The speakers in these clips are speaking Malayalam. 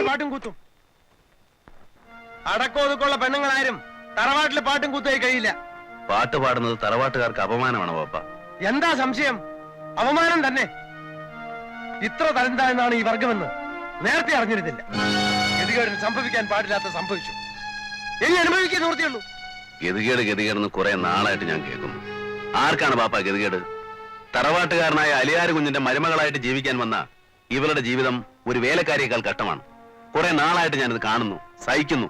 പാട്ടും കൂത്തും അടക്കോതുക്കുള്ള പെണ്ണുങ്ങളാരും തറവാട്ടിലെ പാട്ടും കൂത്തായി കഴിയില്ല. പാട്ട് പാടുന്നത് തറവാട്ടുകാർക്ക് അപമാനമാണ് പാപ്പ. എന്താ സംശയം? അപമാനം തന്നെ. ഇത്ര തരംതാഴ്ന്നാണ് ഈ വർഗമെന്ന് നേരത്തെ അറിഞ്ഞിരുന്നില്ല. ഗതികേടിന് സംഭവിക്കാൻ പാടില്ലാത്ത സംഭവിച്ചു. ഇനി അനുഭവിക്കാൻ നിവൃത്തിയുള്ളൂ. ഗതികേടെന്ന് കുറെ നാളായിട്ട് ഞാൻ കേൾക്കുന്നു. ആർക്കാണ് പാപ്പ ഗതികേട്? തറവാട്ടുകാരനായ അലിയാര് കുഞ്ഞിന്റെ മരുമകളായിട്ട് ജീവിക്കാൻ വന്ന ഇവളുടെ ജീവിതം ഒരു വേലക്കാരിയേക്കാൾ കഷ്ടമാണ്. കുറെ നാളായിട്ട് ഞാനിത് കാണുന്നു, സഹിക്കുന്നു.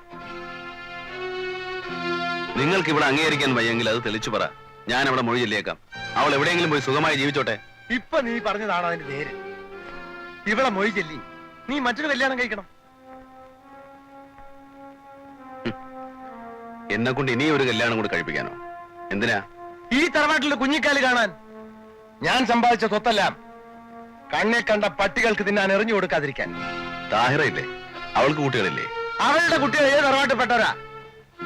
നിങ്ങൾക്ക് ഇവിടെ അംഗീകരിക്കാൻ വയ്യെങ്കിൽ അത് തെളിച്ചു പറ. ഞാൻ അവിടെ മൊഴി ചൊല്ലിയേക്കാം. അവൾ എവിടെയെങ്കിലും പോയി സുഖമായി ജീവിച്ചോട്ടെ. ഇപ്പൊ നീ പറഞ്ഞതാണ് അതിന്റെ നേര്. ഇവിടെ മൊഴി ചൊല്ലി നീ മറ്റൊരു കല്യാണം കഴിക്കണം. എന്നെ കൊണ്ട് ഇനി ഒരു കല്യാണം കൂടി കഴിപ്പിക്കാനോ? എന്തിനാ? ഈ തറവാട്ടിലെ കുഞ്ഞിക്കാല് കാണാൻ. ഞാൻ സമ്പാദിച്ച സ്വത്തെല്ലാം കണ്ണെ കണ്ട പട്ടികൾക്ക് തിന്നാൻ എറിഞ്ഞു കൊടുക്കാതിരിക്കാൻ. താഹിറയില്ലേ? അവൾക്ക് കുട്ടികളില്ലേ? അവളുടെ കുട്ടികൾ ഏത് തറവാട്ടിൽപ്പെട്ടവരാ?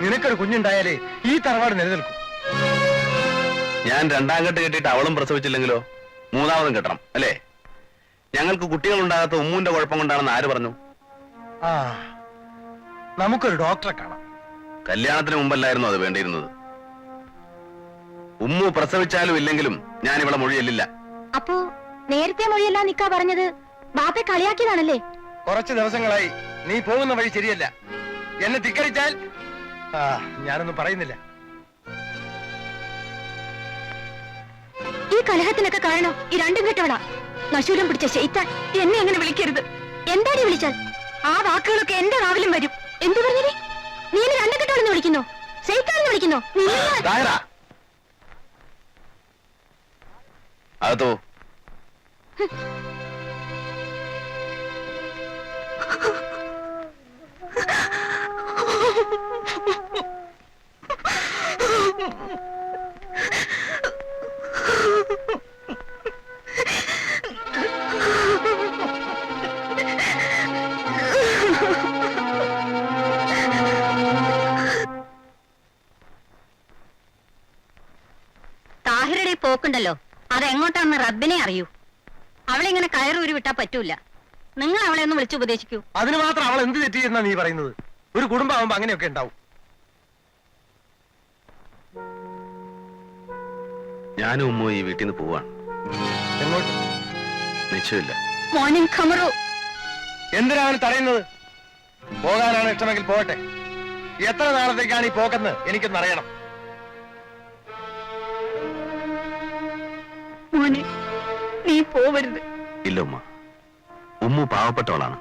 നിനക്കൊരു കുഞ്ഞുണ്ടായാലേ ഈ തറവാട് നിലനിൽക്കും. ഞാൻ രണ്ടാം കെട്ട് കെട്ടിയിട്ട് അവളും പ്രസവിച്ചില്ലെങ്കിലോ? മൂന്നാമതും കെട്ടണം അല്ലേ? ഞങ്ങൾക്ക് കുട്ടികൾ ഉണ്ടാകാത്ത ഉമ്മുവിന്റെ കുഴപ്പം കൊണ്ടാണെന്ന് ആര് പറഞ്ഞു? ആ, നമുക്കൊരു ഡോക്ടറെ കാണാം. കല്യാണത്തിന് മുമ്പല്ലായിരുന്നു അത് വേണ്ടിയിരുന്നത്. ഉമ്മു പ്രസവിച്ചാലും ഇല്ലെങ്കിലും ഞാൻ ഇവിടെ മൊഴി ചൊല്ലില്ല. അപ്പോ നേരത്തെ മൊഴിയല്ല നിക്കാ പറഞ്ഞത്? ബാപ്പെ കളിയാക്കിയതാണല്ലേ? കുറച്ച് ദിവസങ്ങളായി നീ പോകുന്ന വഴി ശരിയല്ല. എന്നെ ധിക്കരിച്ചാൽ ഞാനൊന്നും പറയുന്നില്ല. ഈ കലഹത്തിനൊക്കെ കാരണം ഈ രണ്ടും കെട്ടോടാ. നശൂലം പിടിച്ച ശൈത്താൻ. എന്നെ അങ്ങനെ വിളിക്കരുത്. എന്താടി വിളിച്ചാൽ? ആ വാക്കുകളൊക്കെ എന്റെ നാവിലും വരും. എന്തു പറഞ്ഞേ? നീ എന്നെ രണ്ടും കെട്ടോടെന്ന് വിളിക്കുന്നോ? ശൈത്താനെന്ന് വിളിക്കുന്നോ? അതോ താഹിറുടെ പോക്കുണ്ടല്ലോ, അതെങ്ങോട്ടാണെന്ന് റബ്ബിനെ അറിയൂ. അവളിങ്ങനെ കയറൂരി വിട്ടാ പറ്റൂല. നിങ്ങൾ അവളെ ഒന്ന് വിളിച്ചു ഉപദേശിക്കൂ. അതിന് മാത്രം അവൾ എന്ത് തെറ്റി എന്നാ നീ പറയുന്നത്? ഒരു കുടുംബമാകുമ്പോ അങ്ങനെയൊക്കെ ഉണ്ടാവും. ഞാനും ഉമ്മ ഈ വീട്ടിൽ നിന്ന് പോവാണ്. എങ്ങോട്ട്? നിശ്ചയമില്ല. മോർണിംഗ് ഖമറു. എന്തിനാണ് തടയുന്നത്? പോകാനാണ് ഇഷ്ടമെങ്കിൽ പോകട്ടെ. എത്ര നാളത്തേക്കാണ് ഈ പോക്കെന്ന് എനിക്കൊന്നറിയണം. മോനെ, നീ പോവരുത്. ഇല്ല ഉമ്മ. ഉമ്മു പാവപ്പെട്ടവളാണ്.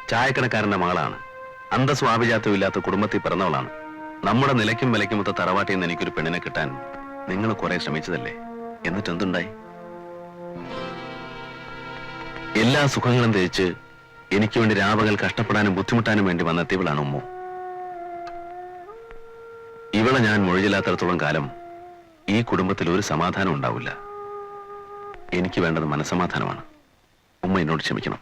ചായക്കടക്കാരന്റെ മകളാണ്. അന്തസ്വാഭിജാത്യം ഇല്ലാത്ത കുടുംബത്തിൽ പിറന്നവളാണ്. നമ്മുടെ നിലയ്ക്കും വിലയ്ക്കുമൊത്ത തറവാട്ടിൽ നിന്ന് എനിക്കൊരു പെണ്ണിനെ കിട്ടാൻ നിങ്ങൾ കുറെ ശ്രമിച്ചതല്ലേ? എന്നിട്ട് എന്തുണ്ടായി? എല്ലാ സുഖങ്ങളും തേച്ച് എനിക്ക് വേണ്ടി രാപകൽ കഷ്ടപ്പെടാനും ബുദ്ധിമുട്ടാനും വേണ്ടി വന്നെത്തിയവളാണ് ഉമ്മു. ഇവളെ ഞാൻ മൊഴിയില്ലാത്തടത്തോളം കാലം ഈ കുടുംബത്തിൽ ഒരു സമാധാനം ഉണ്ടാവില്ല. എനിക്ക് വേണ്ടത് മനസ്സമാധാനമാണ്. ഉമ്മ എന്നോട് ക്ഷമിക്കണം.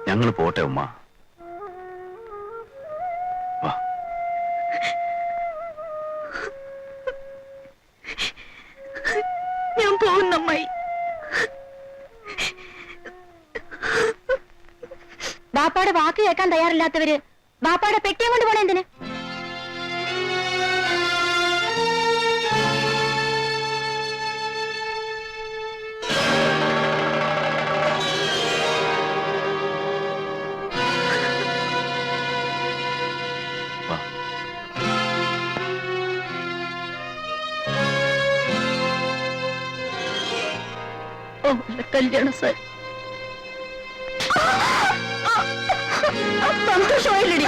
ഞങ്ങൾ പോട്ടെ ഉമ്മ. വാ. ഞാൻ പോകുന്നമ്മായി. ബാപ്പാടെ വാക്ക് കേൾക്കാൻ തയ്യാറില്ലാത്തവര് ബാപ്പാടെ പെട്ടിയും കൊണ്ട് പോണേ എന്തിന്? കല്യാണം സാർ സന്തോഷമായില്ലടി.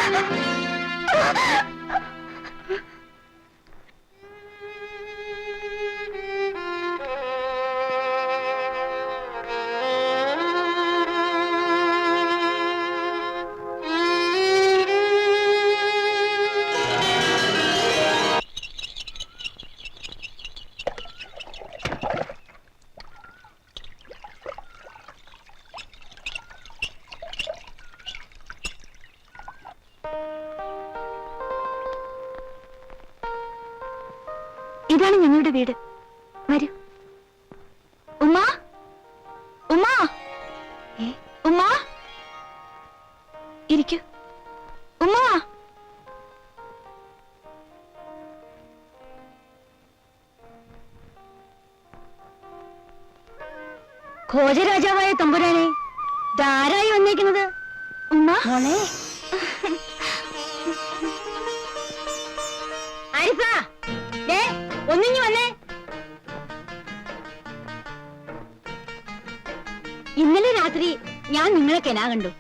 ഇതാണ് ഞങ്ങളുടെ വീട്. വരൂ. ഉമ്മ, ഉമ്മ, ഭോജരാജാവായ തമ്പുരാനെ, ധാരായി വന്നേക്കുന്നത് ഉമ്മ മോളെ. ആരിഫ, ദേ ഒന്നിഞ്ഞു വന്നേ. ഇന്നലെ രാത്രി ഞാൻ നിങ്ങളെ കെനാ കണ്ടു.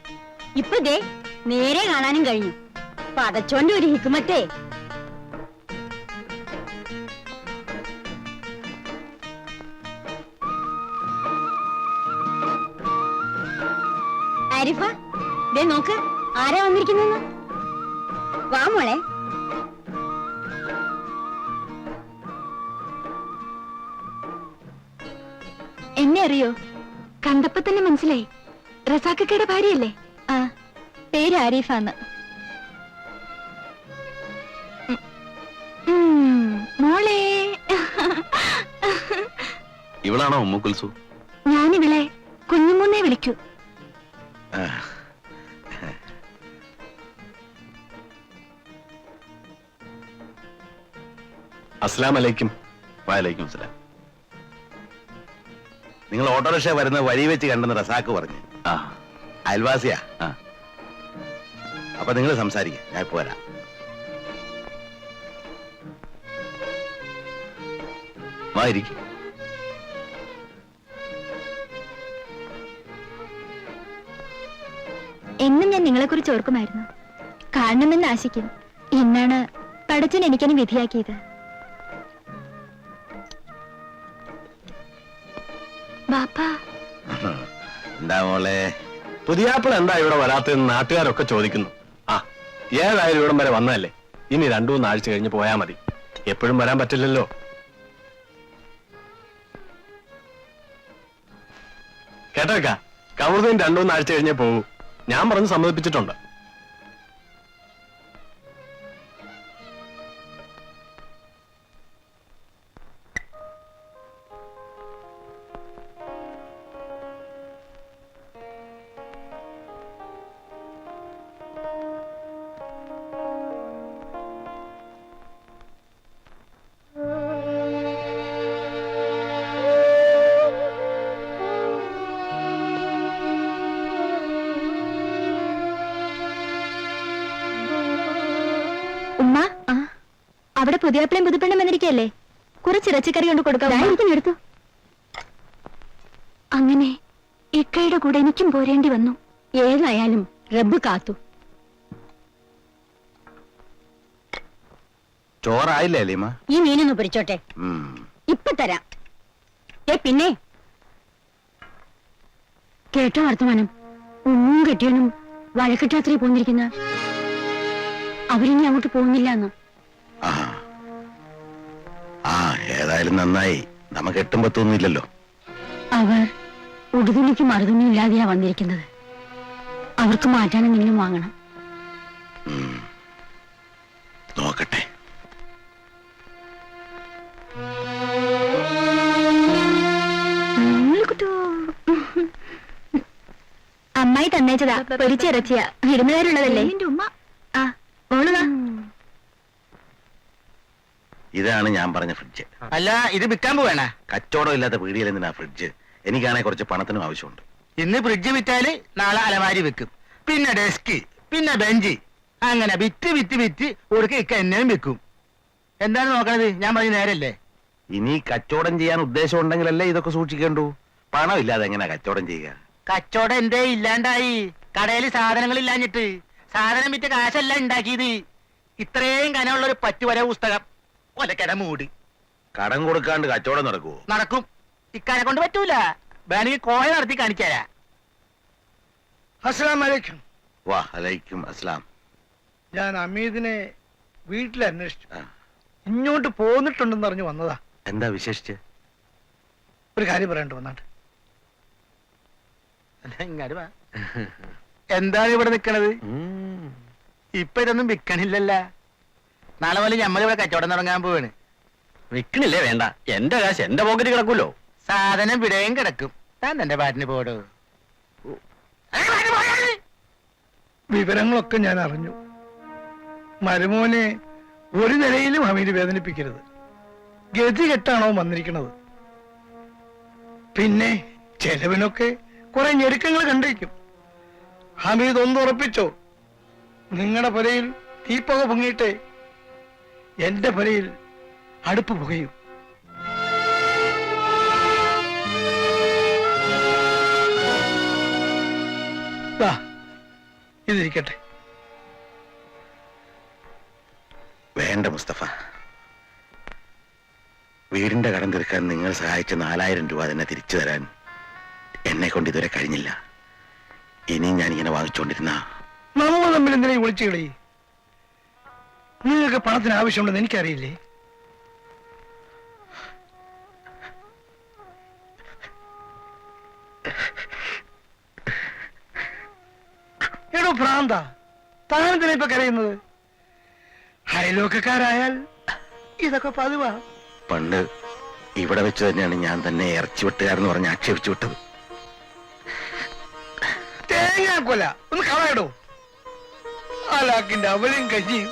ഇപ്പൊ ദേ നേരെ കാണാനും കഴിഞ്ഞു. പടച്ചോന്റെ ഒരു ഹിക്കുമത്തേ. ആരിഫ, ദേ നോക്ക്, ആരാ വന്നിരിക്കുന്നെന്ന്. വാ മോളെ. എന്നെ അറിയോ? കണ്ടപ്പോ തന്നെ മനസ്സിലായി. റസാക്കയുടെ ഭാര്യയല്ലേ? ആ, പേര് ആരിഫാന്ന്. മോളെ. ഇവളാണോ ഉമ്മു കുൽസു? ഞാനിവളെ കുഞ്ഞുമൂന്നേ വിളിക്കൂ. അസ്സലാം അലൈക്കും. വഅലൈക്കും സലാം. നിങ്ങൾ ഓട്ടോറിക്ഷ വരുന്ന വഴി വെച്ച് കണ്ടെന്ന് റസാക്ക് പറഞ്ഞു. ആ, അയൽവാസിയാ. ആ. അപ്പൊ നിങ്ങൾ സംസാരിക്കുക, ഞാൻ ഇപ്പൊ വരാം. വാ ഇരിക്കും. എന്നും ഞാൻ നിങ്ങളെ കുറിച്ച് ഓർക്കുമായിരുന്നു. കാണണമെന്ന് ആശിക്കും. എന്നാണ് പടച്ചൻ എനിക്കതിന് വിധിയാക്കിയത്. ബാപ്പാ, എന്താ മോളെ? പുതിയാപ്പിള എന്താ ഇവിടെ വരാത്തെന്ന് നാട്ടുകാരൊക്കെ ചോദിക്കുന്നു. ആ, ഏതായാലും ഇവിടം വരെ വന്നതല്ലേ, ഇനി 2-3 ആഴ്ച കഴിഞ്ഞ് പോയാ മതി. എപ്പോഴും വരാൻ പറ്റില്ലല്ലോ. കേട്ടേക്കാ, കൗർദീൻ 2-3 ആഴ്ച കഴിഞ്ഞേ പോകൂ. ഞാൻ പറഞ്ഞ് സമ്മതിപ്പിച്ചിട്ടുണ്ട്. ഉമ്മ, അവിടെ പുതിയാപ്പിളയും പുതുപ്പെണ്ണും വന്നിരിക്കല്ലേ? കുറച്ച് ഇറച്ചിക്കറി കൊണ്ട് കൊടുക്കാം. എടുത്തു. അങ്ങനെ ഇക്കയുടെ കൂടെ എനിക്കും പോരേണ്ടി വന്നു. ഏതായാലും റബ്ബ് കാത്തു. ചോറായില്ലേ അലീമ? ഈ മീനൊന്ന് പൊരിച്ചോട്ടെ, ഇപ്പൊ തരാം. പിന്നെ കേട്ടോ വർത്തമാനം? ഉമ്മും കെട്ടിയനും വഴക്കിട്ടാത്രേ പോന്നിരിക്കുന്ന. അവരിനി അങ്ങോട്ട് പോകുന്നില്ല എന്ന്. ഏതായാലും നന്നായി. നമുക്ക് 8-10 അവർ ഉടുതുണിക്ക് മറുതുണിയും ഇല്ലാതെയാ വന്നിരിക്കുന്നത്. അവർക്ക് മാറ്റാനെന്തെങ്കിലും വാങ്ങണം. നോക്കട്ടെ. അമ്മായി തന്നേച്ചതാ, പൊരിച്ചിറച്ചിയാ. വിരുന്നുകാരുള്ളതല്ലേ. ആ, ഓളുതാ. ഇതാണ് ഞാൻ പറഞ്ഞ ഫ്രിഡ്ജ്. അല്ല, ഇത് വിൽക്കാൻ പോവേണ? കച്ചവടം ഇല്ലാത്ത പീടികയിൽ എന്തിനാ ഫ്രിഡ്ജ്? എനിക്കാണെ കുറച്ച് പണത്തിനും ആവശ്യമുണ്ട്. ഇന്ന് ഫ്രിഡ്ജ് വിറ്റാല് നാളെ അലമാരി വെക്കും, പിന്നെ ഡെസ്ക്, പിന്നെ ബെഞ്ച്. അങ്ങനെ വിറ്റ് വിറ്റ് വിറ്റ് ഒടുക്ക ഇക്ക എന്നെയും വെക്കും. എന്താണ് നോക്കണത്? ഞാൻ പറഞ്ഞ നേരല്ലേ? ഇനി കച്ചവടം ചെയ്യാൻ ഉദ്ദേശം ഉണ്ടെങ്കിലല്ലേ ഇതൊക്കെ സൂക്ഷിക്കേണ്ടു. പണം ഇല്ലാതെ എങ്ങനെയാ കച്ചവടം ചെയ്യുക? കച്ചവടം എന്തേ ഇല്ലാണ്ടായി? കടയിൽ സാധനങ്ങൾ ഇല്ലാഞ്ഞിട്ട്. സാധനം വിറ്റ് കാശല്ല ഉണ്ടാക്കിയത്. ഇത്രയും കനമുള്ള ഒരു പറ്റുവര പുസ്തകം ഒലക്കട മൂടി. കടം കൊടുക്കാണ്ട് കച്ചവടം നടക്കുവോ? നടക്കും. ഇക്കാരെ കൊണ്ട് പറ്റൂല. വേണമെങ്കിൽ കോയ നടത്തി കാണിക്കാരാ. അസ്സലാം വലൈക്കും. വാ അലൈക്കും അസ്സലാം. ഞാൻ അമീദിനെ വീട്ടിൽ അന്വേഷിച്ചു. ആ. ഇങ്ങോട്ട് പോന്നിട്ടുണ്ടെന്ന് അറിഞ്ഞു വന്നതാ. എന്താ വിശേഷിച്ച്? ഒരു കാര്യം പറയണ്ട വന്നാട്ട്. എന്താണ് ഇവിടെ നിക്കണത്? ഇപ്പൊ ഇതൊന്നും വിൽക്കണില്ലല്ല. നാളെ പോലെ ഞമ്മളിവിടെ കച്ചവടം തുടങ്ങാൻ പോവാണ്. വിൽക്കണില്ലേ? വേണ്ട, എന്റെ കാശ് എന്റെ പോക്കറ്റ് കിടക്കൂലോ. സാധനം വിടയും കിടക്കും. താൻ തന്റെ പാട്ടിന് പോടോ. വിവരങ്ങളൊക്കെ ഞാൻ അറിഞ്ഞു. മരുമോനെ ഒരു നിലയിലും അമീര് വേദനിപ്പിക്കരുത്. ഗതി കെട്ടാണോ വന്നിരിക്കണത്. പിന്നെ ചെലവിനൊക്കെ കുറെ ഞെരുക്കങ്ങൾ കണ്ടേക്കും. ഹമീദ് ഒന്ന് ഉറപ്പിച്ചോ, നിങ്ങളുടെ പുരയിൽ തീപ്പുക പൊങ്ങിയിട്ടേ എന്റെ പുരയിൽ അടുപ്പ് പുകയും. ദാ, ഇതിരിക്കട്ടെ. വേണ്ട മുസ്തഫ, വീടിന്റെ കടം തീർക്കാൻ നിങ്ങൾ സഹായിച്ച 4000 രൂപ തന്നെ തിരിച്ചു തരാൻ എന്നെ കൊണ്ട് ഇതുവരെ കഴിഞ്ഞില്ല. ഇനിയും ഞാൻ ഇങ്ങനെ വാങ്ങിച്ചുകൊണ്ടിരുന്ന നമ്മൾ തമ്മിൽ എന്തിനാ വിളിച്ചു കളി? നിങ്ങൾക്ക് പണത്തിന് ആവശ്യമുണ്ടെന്ന് എനിക്കറിയില്ലേ? എടോ ഭ്രാന്ത, താനെന്തിനാ ഇപ്പൊ കരയുന്നത്? അയലോക്കാരായാൽ ഇതൊക്കെ പതിവാ. പണ്ട് ഇവിടെ വെച്ച് തന്നെയാണ് ഞാൻ തന്നെ ഇറച്ചി വെട്ടുകാരെന്ന് പറഞ്ഞ് ആക്ഷേപിച്ചു വിട്ടത്. തേങ്ങാക്കൊല ഒന്ന് കളയടോ. ആലാക്കിന്റെ അവലും കഞ്ഞിയും